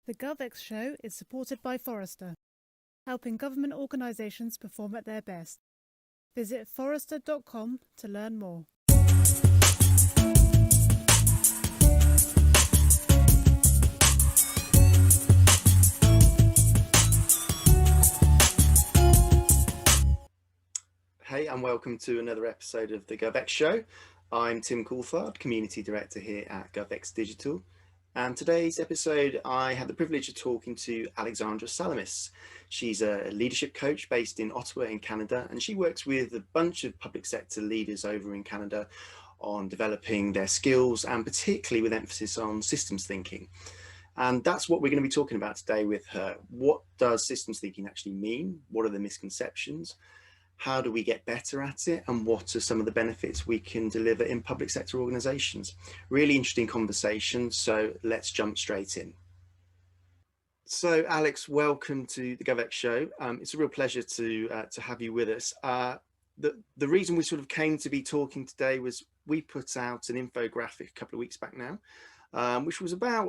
The GovX Show is supported by Forrester, helping government organisations perform at their best. Visit forrester.com to learn more. Hey, and welcome to another episode of the GovX Show. I'm Tim Coulthard, Community Director here at GovX Digital. And today's episode, I had the privilege of talking to Alexandra Salamis. She's a leadership coach based in Ottawa in Canada, and she works with a bunch of public sector leaders over in Canada on developing their skills, and particularly with emphasis on systems thinking. And that's what we're going to be talking about today with her. What does systems thinking actually mean? What are the misconceptions? How do we get better at it, and what are some of the benefits we can deliver in public sector organisations? Really interesting conversation, so let's jump straight in. So Alex, welcome to the GovX Show. It's a real pleasure to have you with us. The reason we sort of came to be talking today was we put out an infographic a couple of weeks back now, which was about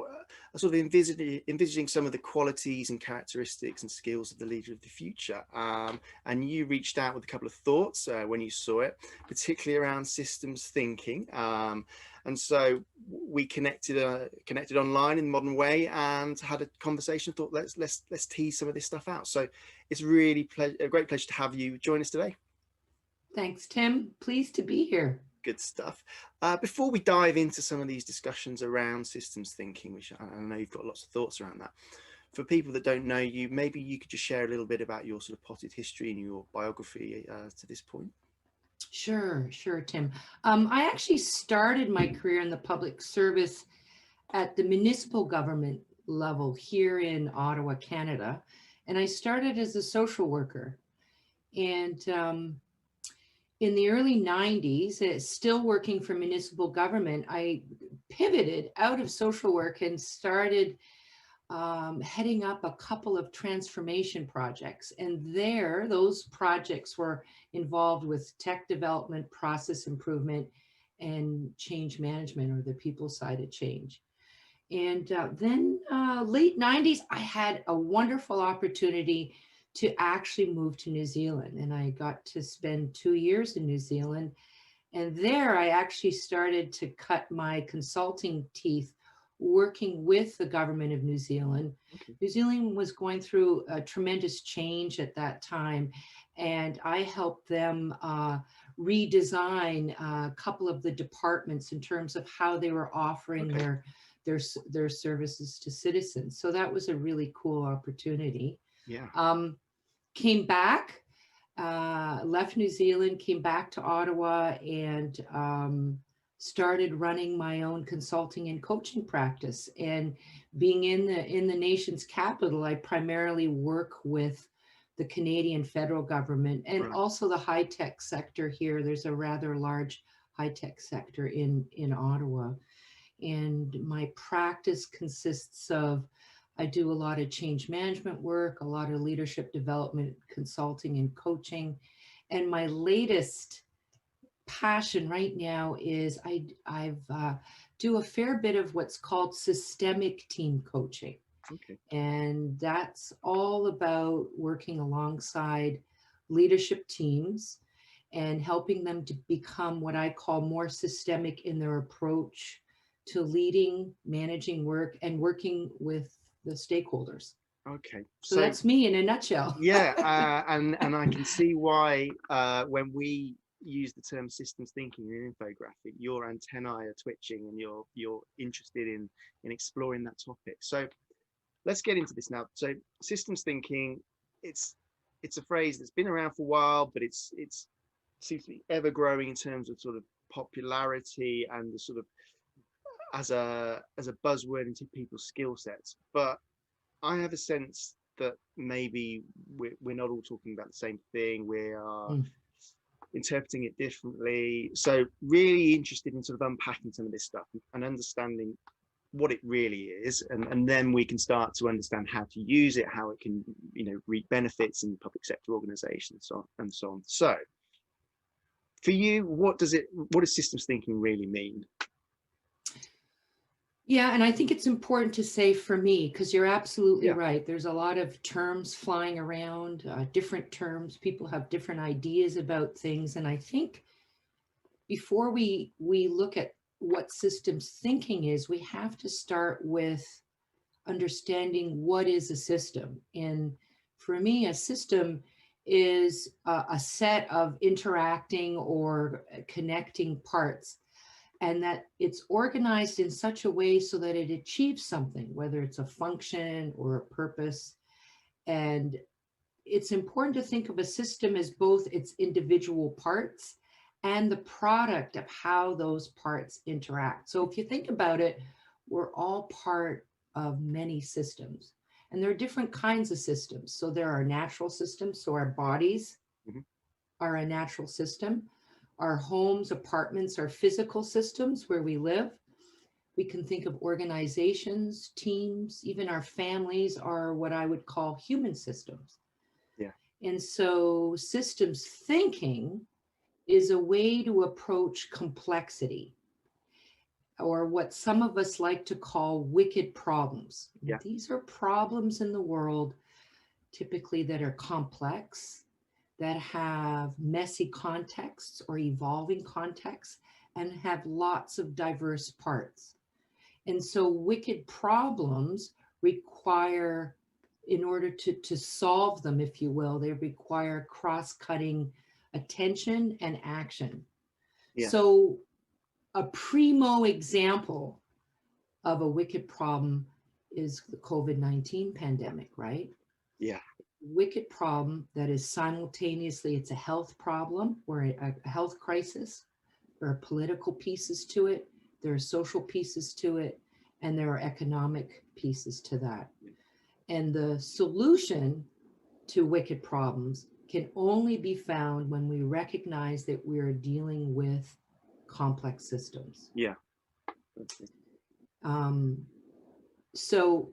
sort of envisaging some of the qualities and characteristics and skills of the leader of the future. And you reached out with a couple of thoughts when you saw it, particularly around systems thinking. And so we connected online in the modern way and had a conversation. Thought let's tease some of this stuff out. So it's really a great pleasure to have you join us today. Thanks, Tim. Pleased to be here. Good stuff. Before we dive into some of these discussions around systems thinking, which I know you've got lots of thoughts around that, for people that don't know you, maybe you could just share a little bit about your sort of potted history and your biography to this point. Sure, Tim. I actually started my career in the public service at the municipal government level here in Ottawa, Canada. And I started as a social worker. And in the early 90s, still working for municipal government, I pivoted out of social work and started heading up a couple of transformation projects. And those projects were involved with tech development, process improvement, and change management, or the people side of change. And then late 90s, I had a wonderful opportunity to actually move to New Zealand. And I got to spend 2 years in New Zealand. And there I actually started to cut my consulting teeth working with the government of New Zealand. Okay. New Zealand was going through a tremendous change at that time. And I helped them redesign a couple of the departments in terms of how they were offering their services to citizens. So that was a really cool opportunity. Yeah. Came back, left New Zealand, came back to Ottawa, and started running my own consulting and coaching practice. And being in the nation's capital, I primarily work with the Canadian federal government and also the high-tech sector here. There's a rather large high-tech sector in Ottawa. And my practice consists of, I do a lot of change management work, a lot of leadership development, consulting and coaching. And my latest passion right now is I do a fair bit of what's called systemic team coaching. Okay. And that's all about working alongside leadership teams and helping them to become what I call more systemic in their approach to leading, managing work, and working with the stakeholders. Okay. So that's me in a nutshell. Yeah, and I can see why when we use the term systems thinking in an infographic, your antennae are twitching and you're interested in exploring that topic. So let's get into this now. So systems thinking, it's a phrase that's been around for a while, but it's seems to be ever growing in terms of sort of popularity and the sort of as a buzzword into people's skill sets. But I have a sense that maybe we're not all talking about the same thing. We are interpreting it differently. So really interested in sort of unpacking some of this stuff and understanding what it really is, and then we can start to understand how to use it, how it can, reap benefits in public sector organizations, and so on. So for you, what does systems thinking really mean? Yeah, and I think it's important to say for me, because you're absolutely Yeah. right. There's a lot of terms flying around, different terms. People have different ideas about things. And I think before we look at what systems thinking is, we have to start with understanding what is a system. And for me, a system is a set of interacting or connecting parts, and that it's organized in such a way so that it achieves something, whether it's a function or a purpose. And it's important to think of a system as both its individual parts and the product of how those parts interact. So if you think about it, we're all part of many systems, and there are different kinds of systems. So there are natural systems. So our bodies Mhm. are a natural system. Our homes, apartments are physical systems where we live. We can think of organizations, teams, even our families are what I would call human systems. Yeah. And so systems thinking is a way to approach complexity, or what some of us like to call wicked problems. Yeah. These are problems in the world typically that are complex, that have messy contexts or evolving contexts, and have lots of diverse parts. And so wicked problems require, in order to solve them, if you will, they require cross-cutting attention and action. Yeah. So a primo example of a wicked problem is the COVID-19 pandemic, right? Yeah. Wicked problem that is simultaneously, it's a health problem or a health crisis. There are political pieces to it, there are social pieces to it, and there are economic pieces to that. And the solution to wicked problems can only be found when we recognize that we are dealing with complex systems. Yeah. Okay. So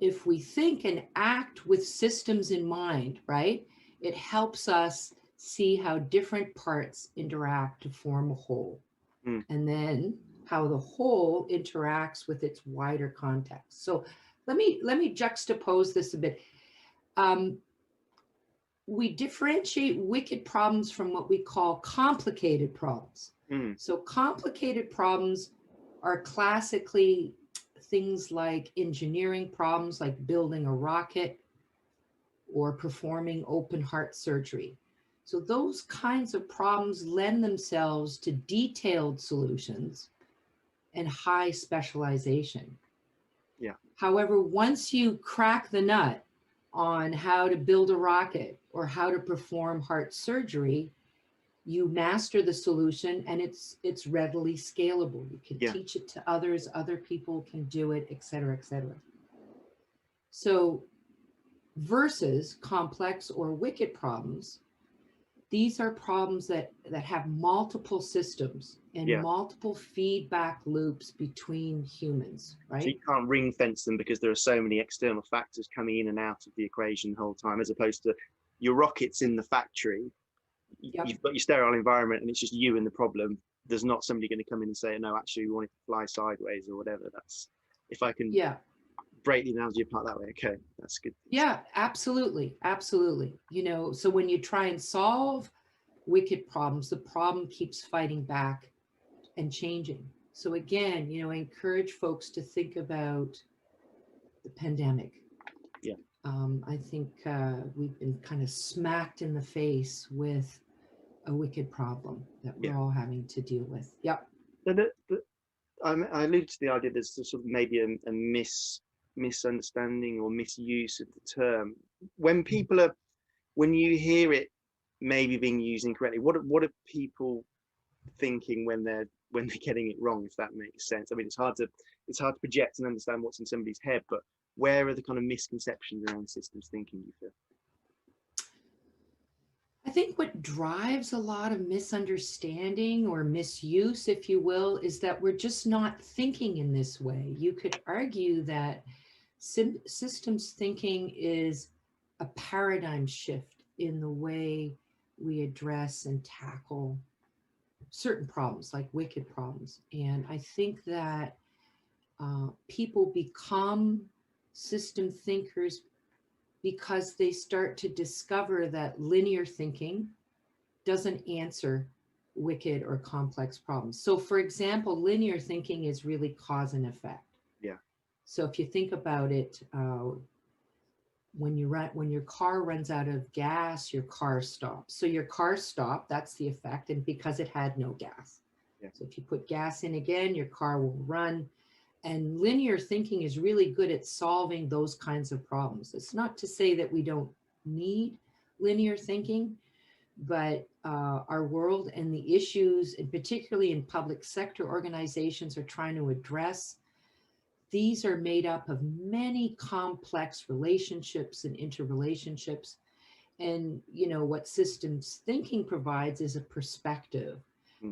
if we think and act with systems in mind, right, it helps us see how different parts interact to form a whole. Mm. And then how the whole interacts with its wider context. So let me juxtapose this a bit. We differentiate wicked problems from what we call complicated problems. Mm. So complicated problems are classically things like engineering problems, like building a rocket or performing open heart surgery. So those kinds of problems lend themselves to detailed solutions and high specialization. Yeah. However, once you crack the nut on how to build a rocket or how to perform heart surgery, you master the solution, and it's readily scalable. You can Yeah. teach it to others, other people can do it, et cetera, et cetera. So versus complex or wicked problems, these are problems that have multiple systems and Yeah. multiple feedback loops between humans, So right? you can't ring fence them because there are so many external factors coming in and out of the equation the whole time, as opposed to your rocket's in the factory. Yep. You've got your sterile environment and it's just you and the problem. There's not somebody going to come in and say, no, actually we want it to fly sideways or whatever. That's, if I can break the analogy apart that way. Okay, that's good. Yeah, absolutely. Absolutely. You know, so when you try and solve wicked problems, the problem keeps fighting back and changing. So again, you know, I encourage folks to think about the pandemic. Yeah. I think we've been kind of smacked in the face with a wicked problem that we're all having to deal with. Yep. I alluded to the idea there's sort of maybe a misunderstanding or misuse of the term. When people are, when you hear it maybe being used incorrectly, what are people thinking when they're getting it wrong, if that makes sense? I mean, it's hard to project and understand what's in somebody's head, but where are the kind of misconceptions around systems thinking, you feel? I think what drives a lot of misunderstanding or misuse, if you will, is that we're just not thinking in this way. You could argue that systems thinking is a paradigm shift in the way we address and tackle certain problems, like wicked problems. And I think that people become system thinkers because they start to discover that linear thinking doesn't answer wicked or complex problems. So for example, linear thinking is really cause and effect. Yeah. So if you think about it, when your car runs out of gas, your car stops. So your car stopped, that's the effect, and because it had no gas. Yeah. So if you put gas in again, your car will run. And linear thinking is really good at solving those kinds of problems. It's not to say that we don't need linear thinking, but our world and the issues, and particularly in public sector organizations, are trying to address. These are made up of many complex relationships and interrelationships. And, what systems thinking provides is a perspective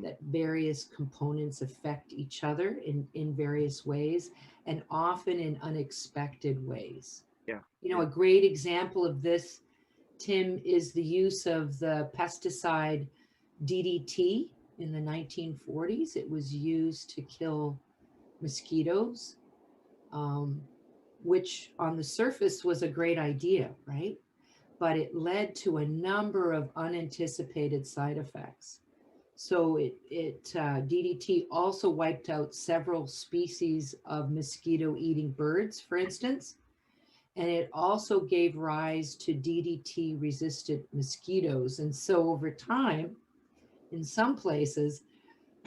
that various components affect each other in various ways, and often in unexpected ways. Yeah. A great example of this, Tim, is the use of the pesticide DDT in the 1940s. It was used to kill mosquitoes, which on the surface was a great idea, right? But it led to a number of unanticipated side effects. So DDT also wiped out several species of mosquito-eating birds, for instance, and it also gave rise to DDT-resistant mosquitoes. And so over time, in some places,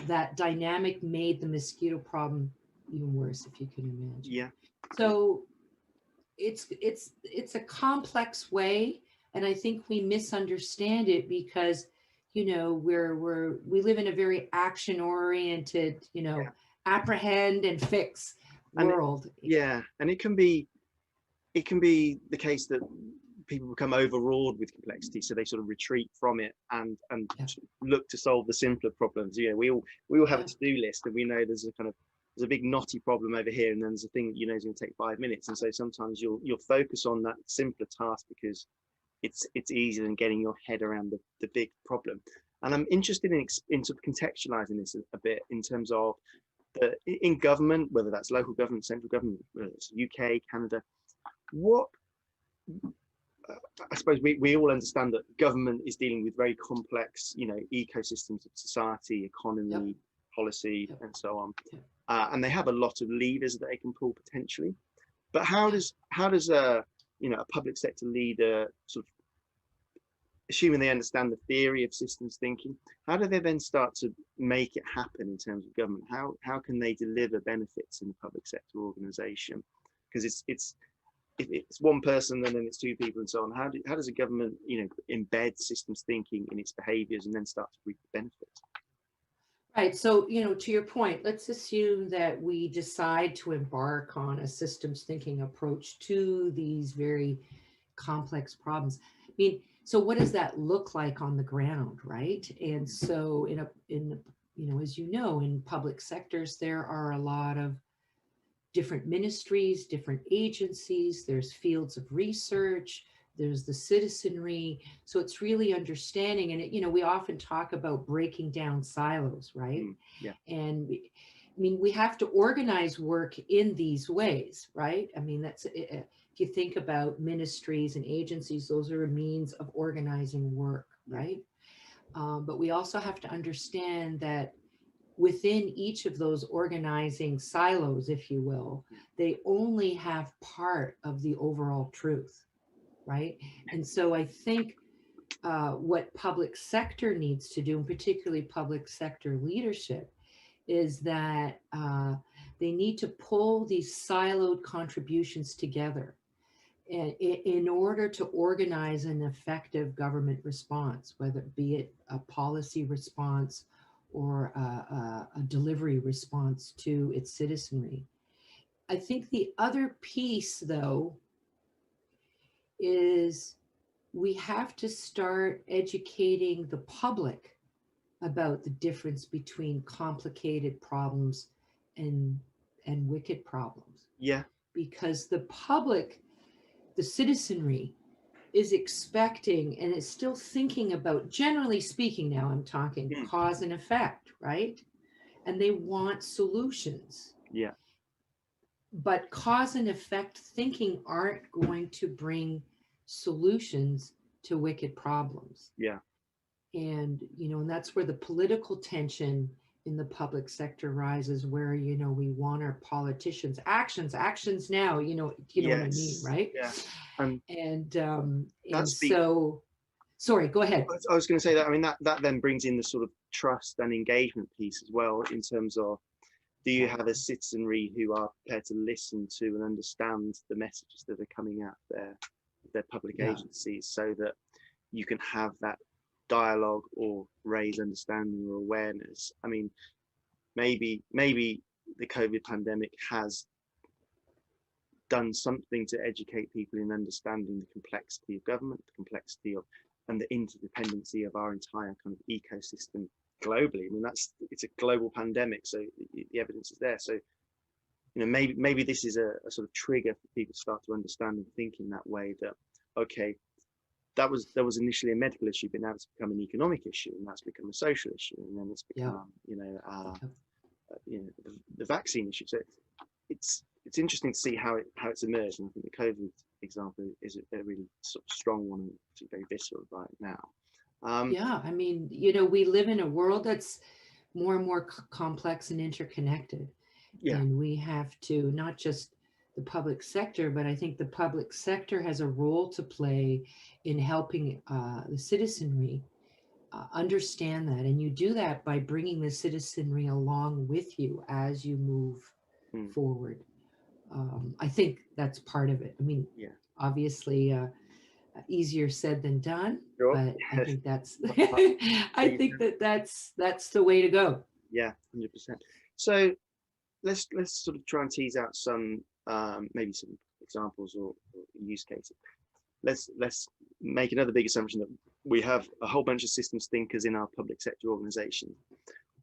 that dynamic made the mosquito problem even worse, if you can imagine. Yeah. So it's a complex way, and I think we misunderstand it because we live in a very action oriented, apprehend and fix world. And it can be the case that people become overawed with complexity, so they sort of retreat from it and look to solve the simpler problems. We all have a to-do list, and we know there's a big knotty problem over here, and then there's a thing that is going to take 5 minutes, and so sometimes you'll focus on that simpler task because it's easier than getting your head around the big problem. And I'm interested in sort of contextualizing this a bit in terms of in government, whether that's local government, central government, whether it's UK, Canada, what I suppose we all understand that government is dealing with very complex, ecosystems of society, economy, policy, and so on. And they have a lot of levers that they can pull potentially. But how does a public sector leader, sort of assuming they understand the theory of systems thinking, how do they then start to make it happen in terms of government? How can they deliver benefits in the public sector organization? Because if it's one person and then it's two people and so on, how does a government embed systems thinking in its behaviors and then start to reap the benefits? Right. So, to your point, let's assume that we decide to embark on a systems thinking approach to these very complex problems. I mean, so what does that look like on the ground, right? And so as in public sectors, there are a lot of different ministries, different agencies, there's fields of research, there's the citizenry. So it's really understanding, and we often talk about breaking down silos, right? Yeah. And we have to organize work in these ways, right? That's if you think about ministries and agencies, those are a means of organizing work, right? But we also have to understand that within each of those organizing silos, if you will, they only have part of the overall truth, right? And so I think what public sector needs to do, and particularly public sector leadership, is that they need to pull these siloed contributions together in order to organize an effective government response, whether it be a policy response or a delivery response to its citizenry. I think the other piece, though, is we have to start educating the public about the difference between complicated problems and wicked problems. Yeah. Because the public, the citizenry, is expecting and is still thinking about, generally speaking, now I'm talking cause and effect, right? And they want solutions. Yeah. but cause and effect thinking aren't going to bring solutions to wicked problems. Yeah. And, and that's where the political tension in the public sector rises, where, we want our politicians actions now, you know what I mean, Yes. right? Yeah. And And that's the. so, sorry, go ahead. I was going to say that. I mean, that then brings in the sort of trust and engagement piece as well, in terms of, do you have a citizenry who are prepared to listen to and understand the messages that are coming out their public Yeah. agencies, so that you can have that dialogue or raise understanding or awareness? I mean, maybe the COVID pandemic has done something to educate people in understanding the complexity of government, the complexity of, and the interdependency of our entire kind of ecosystem globally. I mean, it's a global pandemic, so the evidence is there. So, maybe this is a sort of trigger for people to start to understand and think in that way, that, okay, there was initially a medical issue, but now it's become an economic issue, and that's become a social issue, and then it's become, the vaccine issue. So it's interesting to see how it's emerged, and I think the COVID example is a really sort of strong one, and very visceral right now. Yeah, I mean, we live in a world that's more and more complex and interconnected. Yeah. And we have to, not just the public sector, but I think the public sector has a role to play in helping the citizenry understand that. And you do that by bringing the citizenry along with you as you move forward. I think that's part of it. I mean, Yeah. obviously, easier said than done, Sure. but I think that's I think that's the way to go. Yeah, 100%. So let's sort of try and tease out some maybe some examples or use cases. Let's make another big assumption that we have a whole bunch of systems thinkers in our public sector organization.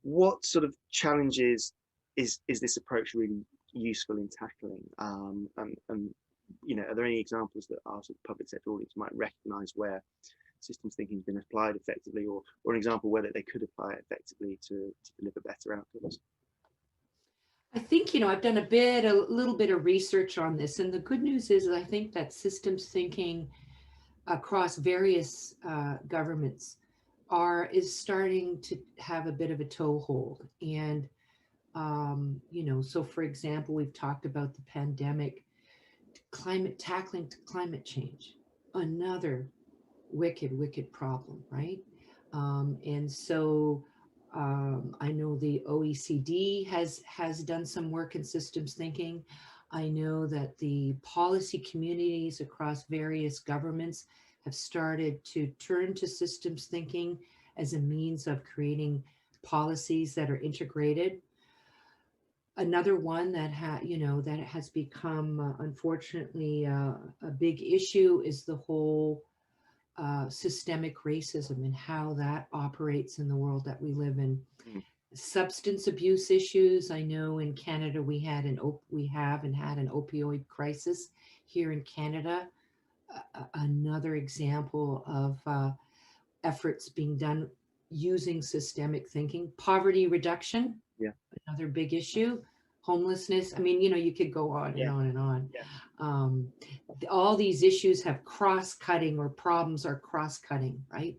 What sort of challenges is this approach really useful in tackling? And are there any examples that our sort of public sector audience might recognize where systems thinking has been applied effectively, or an example where they could apply it effectively to deliver better outcomes? I think, I've done a little bit of research on this, and the good news is I think that systems thinking across various governments is starting to have a bit of a toehold. And, so for example, we've talked about the pandemic, tackling climate change, another wicked problem, right? And so I know the OECD has done some work in systems thinking. I know that the policy communities across various governments have started to turn to systems thinking as a means of creating policies that are integrated. Another one that that has become unfortunately a big issue is the whole systemic racism and how that operates in the world that we live in. Substance abuse issues. I know in Canada we have and had an opioid crisis here in Canada. Another example of efforts being done using systemic thinking. Poverty reduction. Yeah. Another big issue. Homelessness. I mean, you could go on and on and on. Yeah. All these issues have cross-cutting, or problems are cross-cutting, right?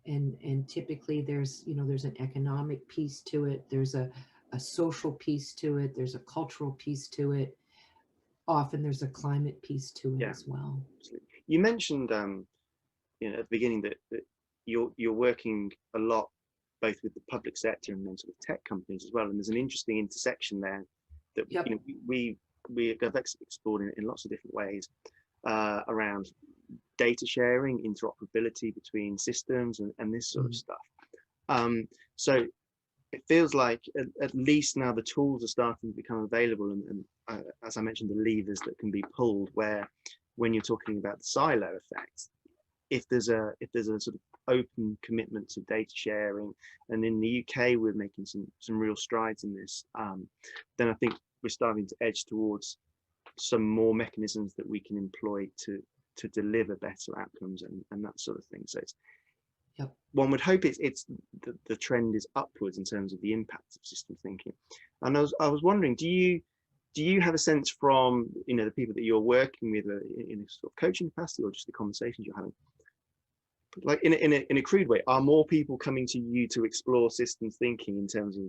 And typically there's an economic piece to it, there's a social piece to it, there's a cultural piece to it, often there's a climate piece to it as well. Absolutely. You mentioned at the beginning that you're working a lot both with the public sector and then sort of tech companies as well, and there's an interesting intersection there that we at GovX explored in lots of different ways around data sharing, interoperability between systems, and this sort of stuff. So it feels like at least now the tools are starting to become available, and as I mentioned, the levers that can be pulled, where when you're talking about the silo effect, if there's a sort of open commitment to data sharing, and in the UK we're making some real strides in this, then I think we're starting to edge towards some more mechanisms that we can employ to deliver better outcomes and that sort of thing. So it's one would hope it's the trend is upwards in terms of the impact of system thinking. And I was wondering, do you do you have a sense from, the people that you're working with in a sort of coaching capacity, or just the conversations you're having, like in a crude way, are more people coming to you to explore systems thinking in terms of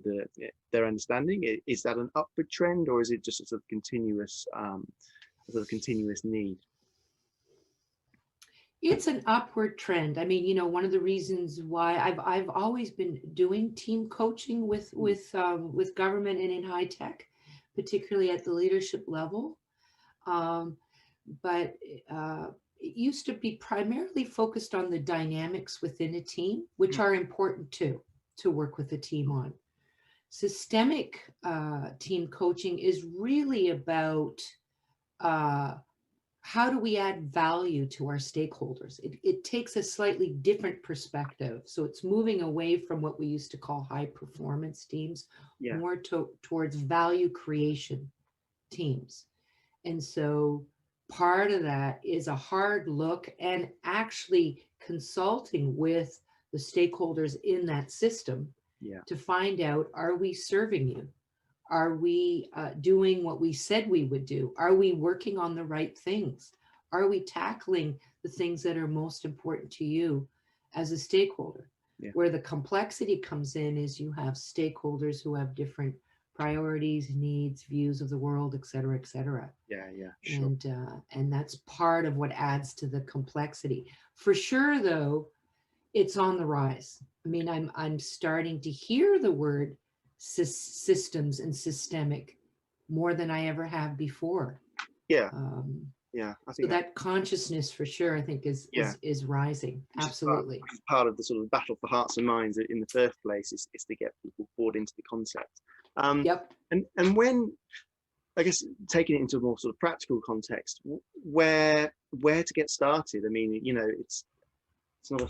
their understanding? Is that an upward trend, or is it just a sort of continuous need? It's an upward trend. I mean, one of the reasons why I've always been doing team coaching with government and in high tech, particularly at the leadership level. But it used to be primarily focused on the dynamics within a team, which are important too, to work with a team on. Systemic team coaching is really about how do we add value to our stakeholders? It takes a slightly different perspective. So it's moving away from what we used to call high performance teams, more towards value creation teams. And so part of that is a hard look and actually consulting with the stakeholders in that system to find out, are we serving you? Are we doing what we said we would do? Are we working on the right things? Are we tackling the things that are most important to you as a stakeholder? Where the complexity comes in is you have stakeholders who have different priorities, needs, views of the world, et cetera, et cetera. Sure. And that's part of what adds to the complexity. For sure, though, it's on the rise. I mean, I'm starting to hear the word systems and systemic more than I ever have before. I think so that consciousness, for sure, I think is rising. Absolutely. Part of the sort of battle for hearts and minds in the first place is to get people bought into the concept. And when, I guess, taking it into a more sort of practical context, where to get started? I mean, it's not a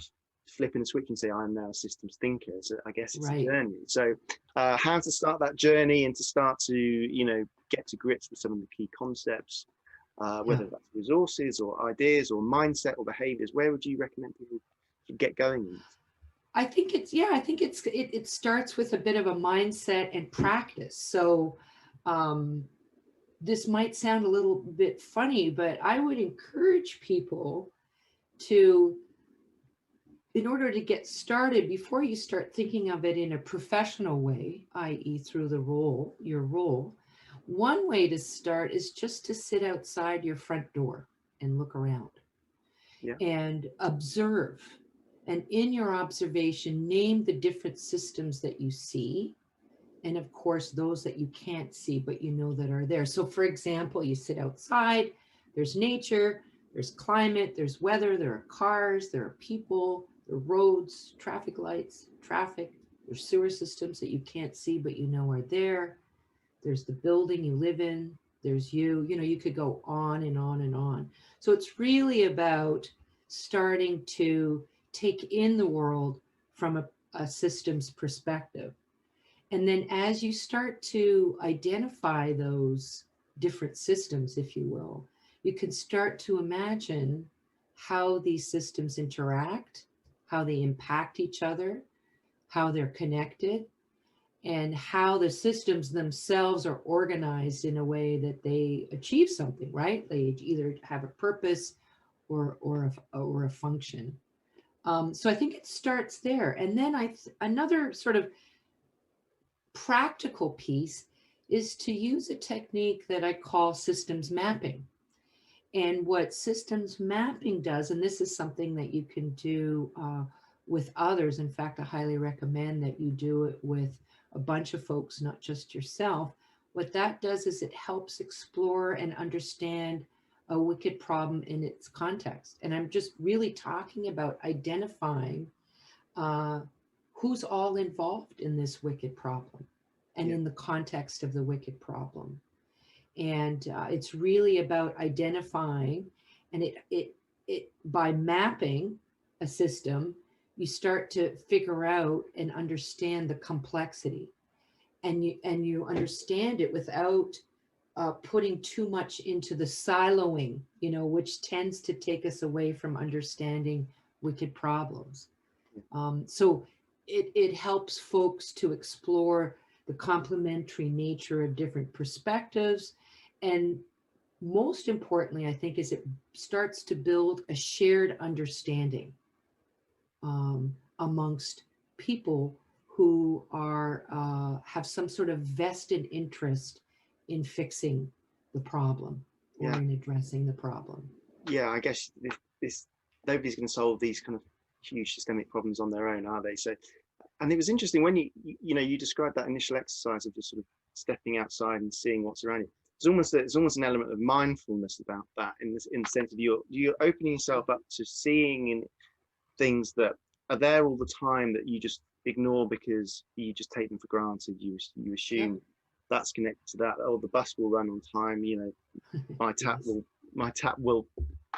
flipping a switch and say I'm now a systems thinker. So I guess it's a journey. So how to start that journey and to start to get to grips with some of the key concepts, whether that's resources or ideas or mindset or behaviors. Where would you recommend people to get going? I think it starts with a bit of a mindset and practice. So this might sound a little bit funny, but I would encourage people to, in order to get started, before you start thinking of it in a professional way, i.e. through your role, one way to start is just to sit outside your front door and look around and observe. And in your observation, name the different systems that you see. And of course, those that you can't see, but that are there. So for example, you sit outside, there's nature, there's climate, there's weather, there are cars, there are people, there are roads, traffic lights, there's sewer systems that you can't see, but are there. There's the building you live in, there's you could go on and on and on. So it's really about starting to take in the world from a systems perspective. And then as you start to identify those different systems, if you will, you can start to imagine how these systems interact, how they impact each other, how they're connected, and how the systems themselves are organized in a way that they achieve something, right? They either have a purpose or a function. So I think it starts there. And then another sort of practical piece is to use a technique that I call systems mapping. And what systems mapping does, and this is something that you can do with others. In fact, I highly recommend that you do it with a bunch of folks, not just yourself. What that does is it helps explore and understand a wicked problem in its context. And I'm just really talking about identifying who's all involved in this wicked problem and in the context of the wicked problem. And it's really about identifying, and it by mapping a system, you start to figure out and understand the complexity, and you understand it without putting too much into the siloing, which tends to take us away from understanding wicked problems. So it helps folks to explore the complementary nature of different perspectives And most importantly, I think, is it starts to build a shared understanding amongst people who are have some sort of vested interest in fixing the problem or Yeah. in addressing the problem. Yeah, I guess this nobody's going to solve these kind of huge systemic problems on their own, are they? So, and it was interesting when you described that initial exercise of just sort of stepping outside and seeing what's around you. It's almost an element of mindfulness about that, in the sense of you're opening yourself up to seeing in things that are there all the time that you just ignore because you just take them for granted. You assume Yep. that's connected to that. Oh, the bus will run on time. My tap Yes. will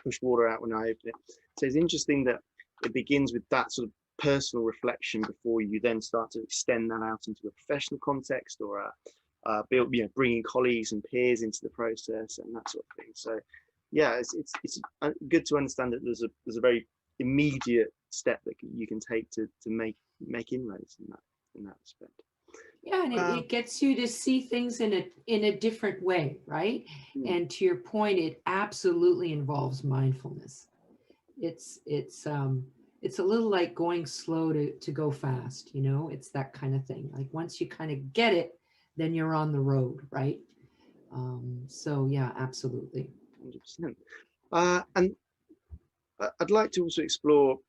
push water out when I open it. So it's interesting that it begins with that sort of personal reflection before you then start to extend that out into a professional context, or bringing colleagues and peers into the process and that sort of thing. So yeah, it's good to understand that there's a very immediate step that you can take to make inroads in that respect. Yeah, and it gets you to see things in a different way, right? And to your point, it absolutely involves mindfulness. It's a little like going slow to go fast, it's that kind of thing. Like once you kind of get it, then you're on the road, right? So yeah, absolutely. 100%. And I'd like to also explore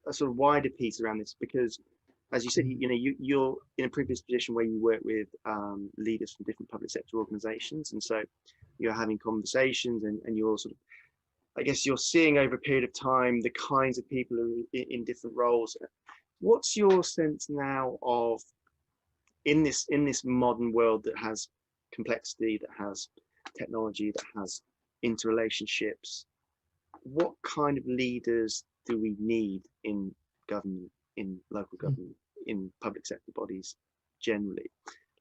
a sort of wider piece around this, because as you said, you're in a previous position where you work with leaders from different public sector organizations, and so you're having conversations, and you're sort of, I guess, you're seeing over a period of time the kinds of people who are in different roles. What's your sense now of, in this modern world that has complexity, that has technology, that has interrelationships, what kind of leaders do we need in government, in local government, in public sector bodies generally?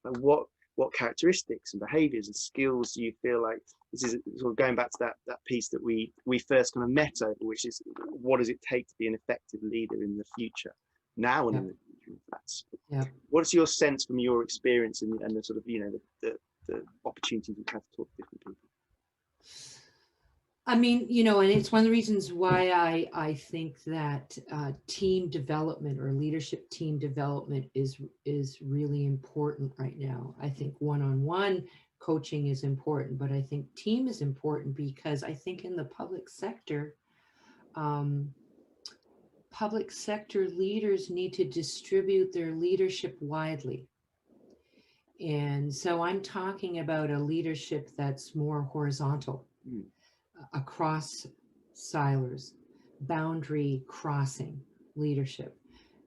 Like what characteristics and behaviours and skills do you feel like, this is sort of going back to that piece that we first kind of met over, which is, what does it take to be an effective leader in the future, now and in the future? Yeah. What's your sense from your experience and the sort of the opportunities you've had to talk to different people? I mean, and it's one of the reasons why I think that team development or leadership team development is really important right now. I think one-on-one coaching is important, but I think team is important because I think in the public sector leaders need to distribute their leadership widely. And so I'm talking about a leadership that's more horizontal, across silos, boundary crossing leadership.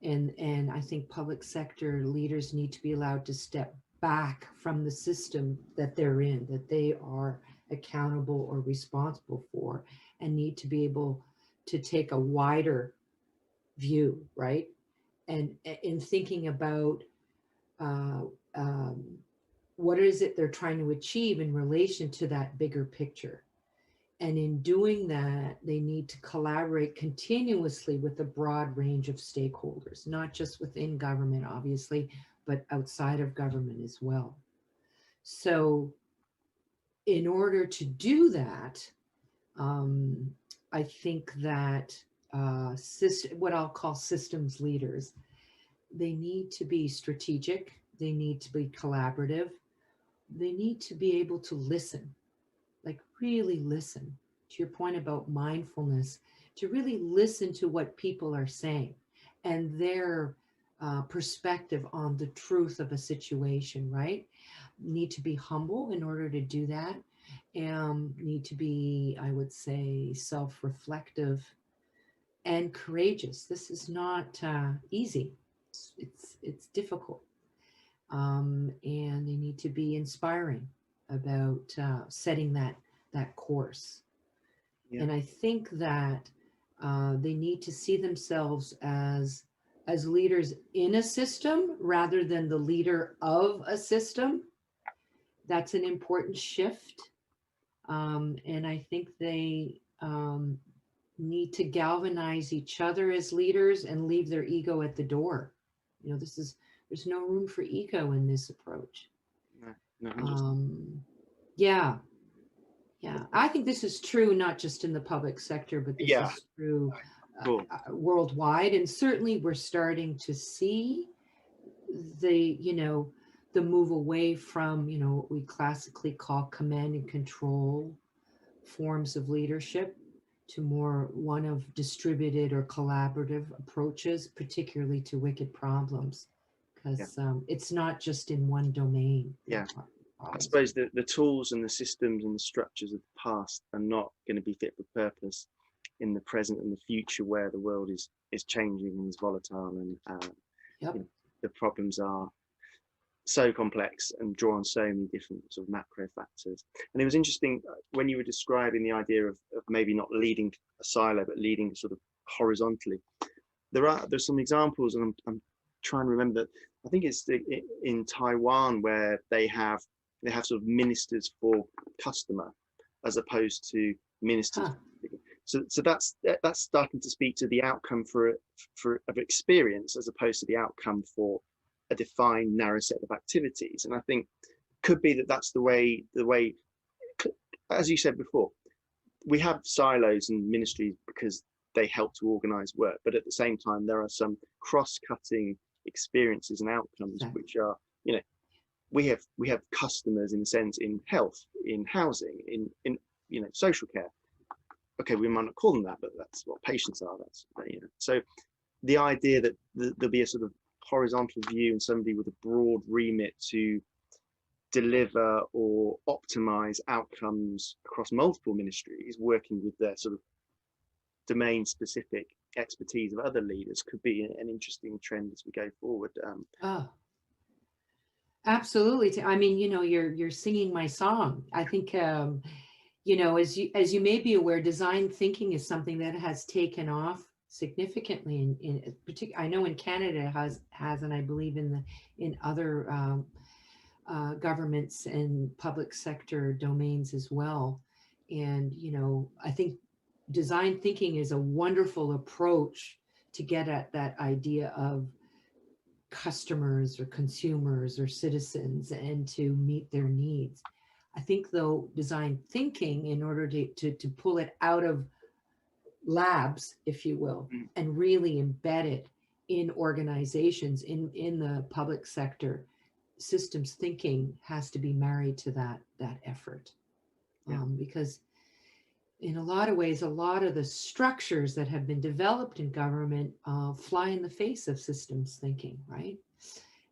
And I think public sector leaders need to be allowed to step back from the system that they're in, that they are accountable or responsible for, and need to be able to take a wider view, right? And in thinking about uh, what is it they're trying to achieve in relation to that bigger picture. And in doing that, they need to collaborate continuously with a broad range of stakeholders, not just within government, obviously, but outside of government as well. So in order to do that, I think that what I'll call systems leaders, they need to be strategic, they need to be collaborative, they need to be able to listen, like really listen. To your point about mindfulness, to really listen to what people are saying and their perspective on the truth of a situation, right? Need to be humble in order to do that. Need to be, I would say, self-reflective and courageous. This is not easy. It's difficult. And they need to be inspiring about setting that course. Yeah. And I think that they need to see themselves as leaders in a system rather than the leader of a system. That's an important shift. And I think they need to galvanize each other as leaders and leave their ego at the door. There's no room for ego in this approach. No, 100%. Yeah. Yeah. I think this is true, not just in the public sector, but this Yeah, is true cool. worldwide. And certainly we're starting to see the move away from, what we classically call command and control forms of leadership to more one of distributed or collaborative approaches, particularly to wicked problems, because it's not just in one domain. Yeah. I suppose the tools and the systems and the structures of the past are not going to be fit for purpose in the present and the future, where the world is changing and is volatile, and the problems are so complex and draw on so many different sort of macro factors. And it was interesting when you were describing the idea of maybe not leading a silo, but leading sort of horizontally. There's some examples, and I'm trying to remember. I think it's in Taiwan, where they have sort of ministers for customer as opposed to ministers. So that's starting to speak to the outcome of experience as opposed to the outcome for a defined narrow set of activities. And I think could be that's the way, as you said before, we have silos and ministries because they help to organize work, but at the same time there are some cross-cutting experiences and outcomes which are, we have customers in a sense in health, in housing, in social care. Okay, we might not call them that, but that's what patients are. So the idea that there'll be a sort of horizontal view and somebody with a broad remit to deliver or optimize outcomes across multiple ministries, working with their sort of domain specific expertise of other leaders, could be an interesting trend as we go forward. Absolutely. I mean, you're singing my song. I think as you may be aware, design thinking is something that has taken off significantly in particular. I know in Canada it has, and I believe in other governments and public sector domains as well. And I think design thinking is a wonderful approach to get at that idea of customers or consumers or citizens and to meet their needs. I think though design thinking, in order to pull it out of labs, if you will, and really embed it in organizations, in the public sector, systems thinking has to be married to that effort. Because in a lot of ways, a lot of the structures that have been developed in government fly in the face of systems thinking, right?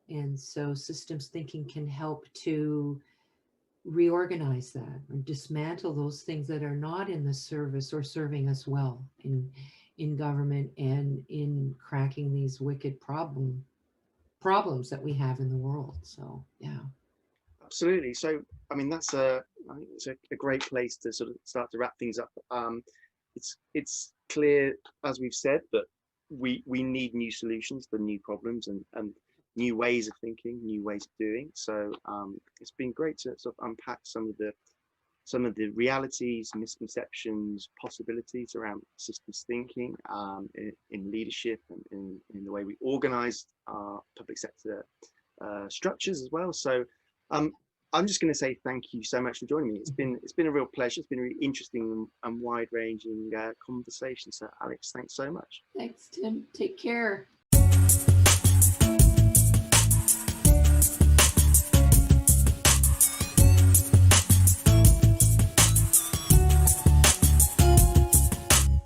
And so systems thinking can help to reorganize that or dismantle those things that are not in the service or serving us well in government and in cracking these wicked problems that we have in the world. So yeah, absolutely. So I mean, I think it's a great place to sort of start to wrap things up. It's clear, as we've said, that we need new solutions for new problems and new ways of thinking, new ways of doing. So it's been great to sort of unpack some of the realities, misconceptions, possibilities around systems thinking in leadership and in the way we organize our public sector structures as well. So I'm just going to say thank you so much for joining me. It's been a real pleasure. It's been a really interesting and wide-ranging conversation. So Alex, thanks so much. Thanks, Tim. Take care.